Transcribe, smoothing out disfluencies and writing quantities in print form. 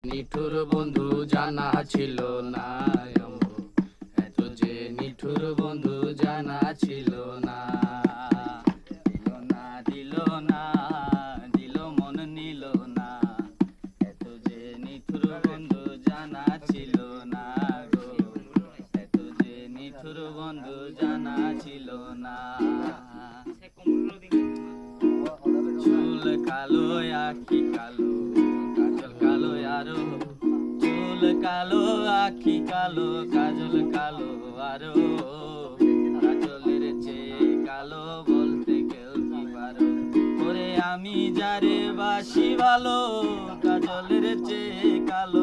নিঠুর বন্ধু জানা ছিল না, এত যে নিঠুর বন্ধু জানা ছিল না। দিল না দিল না দিল মন নিল না, এত যে নিঠুর বন্ধু জানা ছিল না গো, এত যে নিঠুর বন্ধু জানা ছিল না। চুল কালো আখি কালো, কাজল কালো আরো, চুল কালো আখি কালো, কাজল কালো আরো, কাজলের চেয়ে কালো বলতে কেউ কি পারো, ওরে আমি যারে বাসি ভালো, কাজলের চেয়ে কালো